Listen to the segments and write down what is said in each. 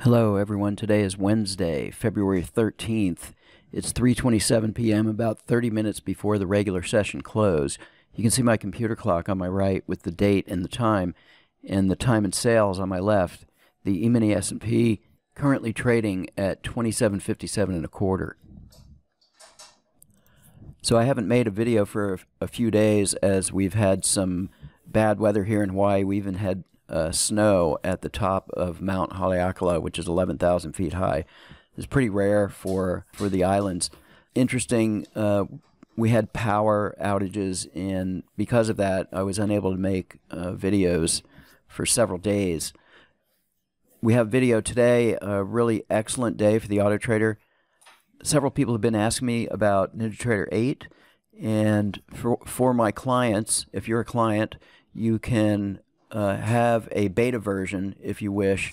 Hello everyone, today is Wednesday, February 13th. It's 3:27 p.m., about 30 minutes before the regular session close. You can see my computer clock on my right with the date and the time and sales on my left. The Emini S&P currently trading at 27.57 1/4. So I haven't made a video for a few days as we've had some bad weather here in Hawaii. We even had snow at the top of Mount Haleakala, which is 11,000 feet high. It's pretty rare for the islands. Interesting, we had power outages, and because of that, I was unable to make videos for several days. We have video today, a really excellent day for the Autotrader. Several people have been asking me about NinjaTrader 8, and for my clients, if you're a client, you can have a beta version if you wish.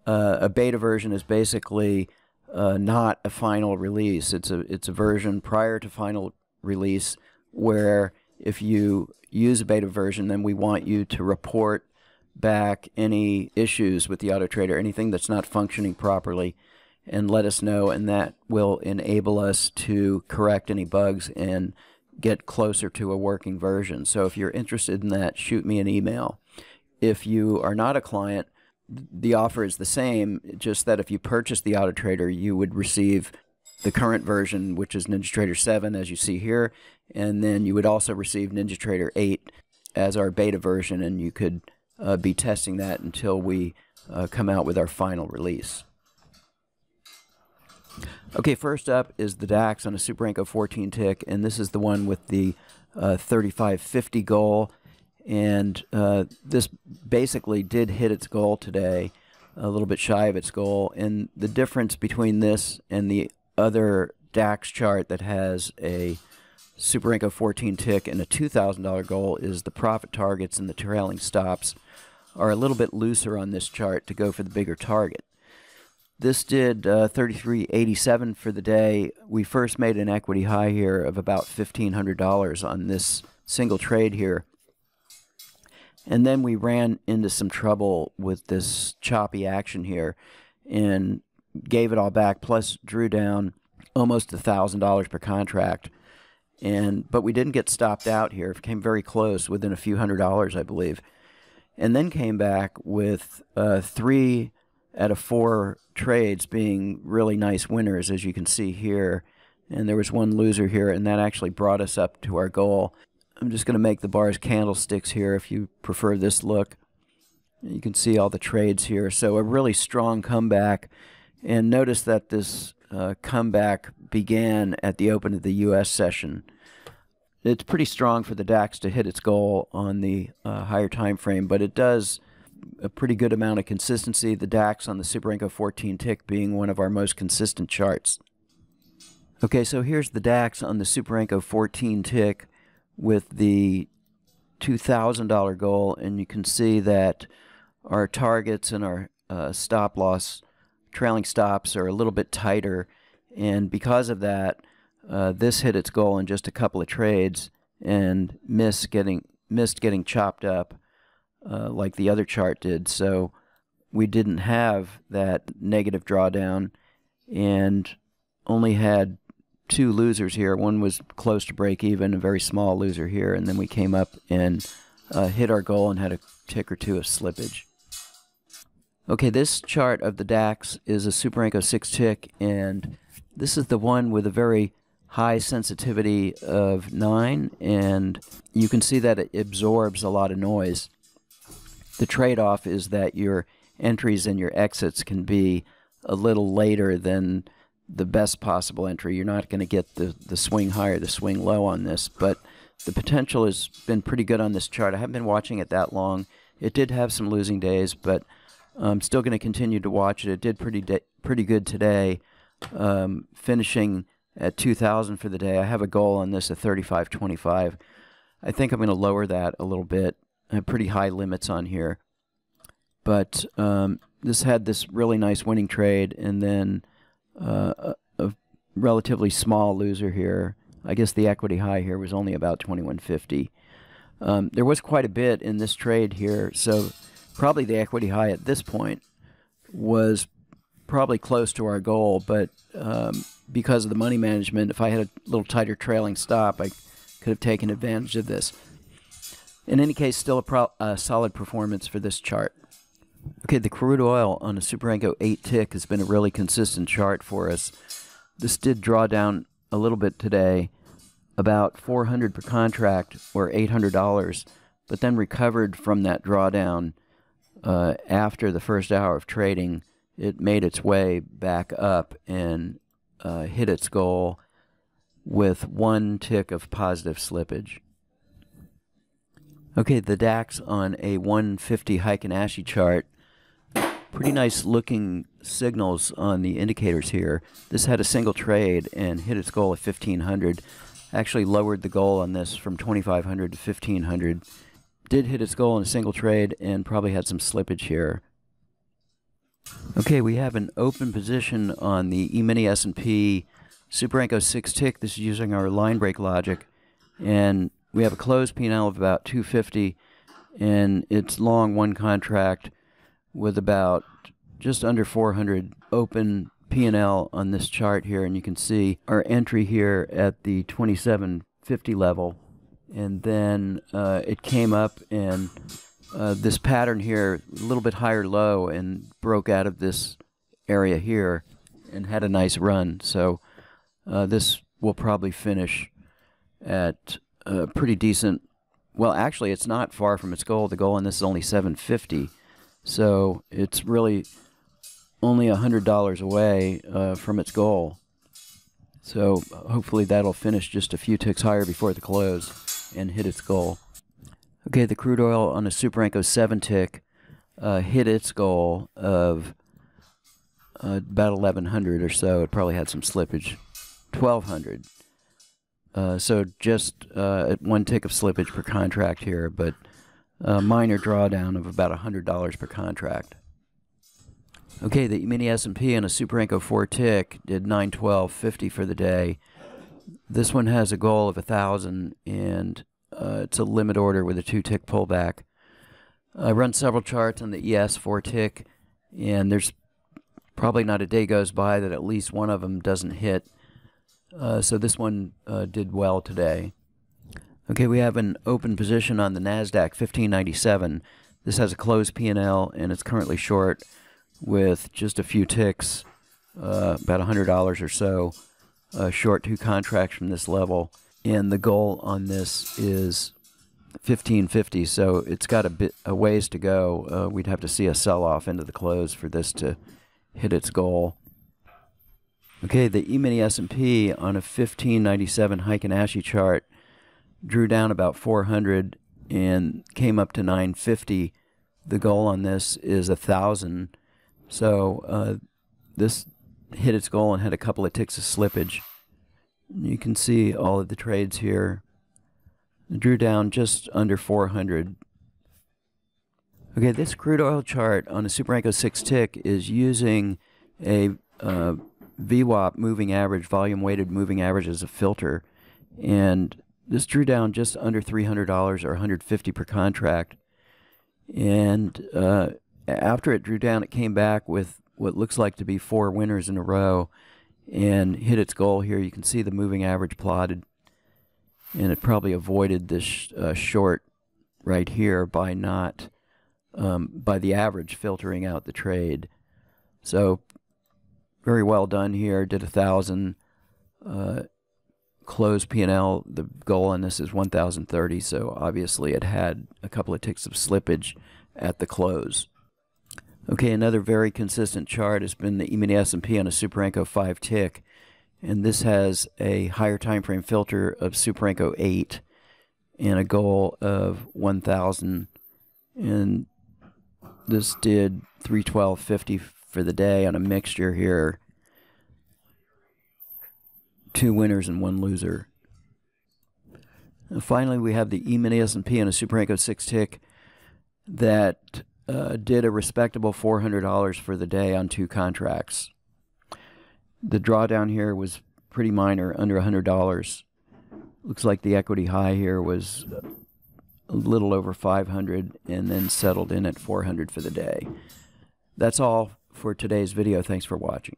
A beta version is basically not a final release. It's a version prior to final release where if you use a beta version, then we want you to report back any issues with the Autotrader, anything that's not functioning properly, and let us know, and that will enable us to correct any bugs and get closer to a working version. So if you're interested in that, shoot me an email. If you are not a client, the offer is the same, just that if you purchase the Autotrader, you would receive the current version, which is NinjaTrader 7, as you see here, and then you would also receive NinjaTrader 8 as our beta version, and you could be testing that until we come out with our final release. Okay, first up is the DAX on a Super Renko 14 tick, and this is the one with the 3550 goal. And this basically did hit its goal today, a little bit shy of its goal. And the difference between this and the other DAX chart that has a Super Renko 14 tick and a $2,000 goal is the profit targets and the trailing stops are a little bit looser on this chart to go for the bigger target. This did 33.87 for the day. We first made an equity high here of about $1,500 on this single trade here. And then we ran into some trouble with this choppy action here and gave it all back, plus drew down almost $1,000 per contract. But we didn't get stopped out here. It came very close, within a few $100s, I believe. And then came back with 3 out of 4 trades being really nice winners, as you can see here. And there was one loser here, and that actually brought us up to our goal. I'm just going to make the bars candlesticks here if you prefer this look. You can see all the trades here. So a really strong comeback. And notice that this comeback began at the open of the U.S. session. It's pretty strong for the DAX to hit its goal on the higher time frame, but it does a pretty good amount of consistency. The DAX on the Super Renko 14 tick being one of our most consistent charts. Okay, so here's the DAX on the Super Renko 14 tick with the $2,000 goal, and you can see that our targets and our stop loss trailing stops are a little bit tighter, and because of that this hit its goal in just a couple of trades and missed getting chopped up like the other chart did. So we didn't have that negative drawdown and only had 2 losers here. One was close to break even, a very small loser here, and then we came up and hit our goal and had a tick or two of slippage. Okay, this chart of the DAX is a Super Renko 6 tick, and this is the one with a very high sensitivity of 9, and you can see that it absorbs a lot of noise. The trade-off is that your entries and your exits can be a little later than the best possible entry. You're not going to get the swing high or the swing low on this, but the potential has been pretty good on this chart. I haven't been watching it that long. It did have some losing days, but I'm still going to continue to watch it. It did pretty good today, finishing at 2,000 for the day. I have a goal on this of 35.25. I think I'm going to lower that a little bit. I have pretty high limits on here, but this had this really nice winning trade, and then a relatively small loser here. I guess the equity high here was only about 21.50. There was quite a bit in this trade here, so probably the equity high at this point was probably close to our goal, but because of the money management, if I had a little tighter trailing stop, I could have taken advantage of this. In any case, still a solid performance for this chart. Okay, the crude oil on a Superenco 8 tick has been a really consistent chart for us. This did draw down a little bit today, about $400 per contract, or $800, but then recovered from that drawdown after the first hour of trading. It made its way back up and hit its goal with 1 tick of positive slippage. Okay, the DAX on a 150 Heikin-Ashi chart. Pretty nice looking signals on the indicators here. This had a single trade and hit its goal at 1500. Actually lowered the goal on this from 2500 to 1500. Did hit its goal in a single trade and probably had some slippage here. Okay, we have an open position on the Emini S&P Superenco 6 tick. This is using our line break logic, and we have a closed P&L of about 250, and it's long one contract with about just under 400 open P&L on this chart here, and you can see our entry here at the 2750 level, and then it came up and this pattern here, a little bit higher low, and broke out of this area here and had a nice run. So this will probably finish at a pretty decent, well, actually it's not far from its goal. The goal on this is only 750, so it's really only $100 away from its goal. So hopefully that'll finish just a few ticks higher before the close and hit its goal. Okay, the crude oil on a Superenco 7 tick hit its goal of about 1100 or so. It probably had some slippage, 1200. So just at 1 tick of slippage per contract here, but a minor drawdown of about $100 per contract. Okay, the Emini S&P on a Superenco 4 tick did 912.50 for the day. This one has a goal of 1,000, and it's a limit order with a 2 tick pullback. I run several charts on the ES 4 tick, and there's probably not a day goes by that at least one of them doesn't hit. So this one did well today. Okay, we have an open position on the NASDAQ 1597. This has a closed P&L, and it's currently short with just a few ticks, about $100 or so, short 2 contracts from this level. And the goal on this is 1550, so it's got a ways to go. We'd have to see a sell-off into the close for this to hit its goal. Okay, the Emini S&P on a 1597 Heikin-Ashi chart drew down about 400 and came up to 950. The goal on this is 1,000. So this hit its goal and had a couple of ticks of slippage. You can see all of the trades here. It drew down just under 400. Okay, this crude oil chart on a Superenco 6 tick is using a VWAP moving average, volume weighted moving average, as a filter, and this drew down just under $300 or $150 per contract. And after it drew down, it came back with what looks like to be 4 winners in a row and hit its goal here. You can see the moving average plotted, and it probably avoided this short right here by not by the average filtering out the trade. So very well done here. Did 1,000 close P&L. The goal on this is 1,030, so obviously it had a couple of ticks of slippage at the close. Okay, another very consistent chart has been the Emini S&P on a Superenco 5 tick, and this has a higher time frame filter of Superenco 8 and a goal of 1,000, and this did 312.50 for the day on a mixture here. 2 winners and 1 loser. And finally, we have the Emini S&P on a Superenco 6 tick that did a respectable $400 for the day on 2 contracts. The drawdown here was pretty minor, under $100. Looks like the equity high here was a little over 500 and then settled in at 400 for the day. That's all for today's video. Thanks for watching.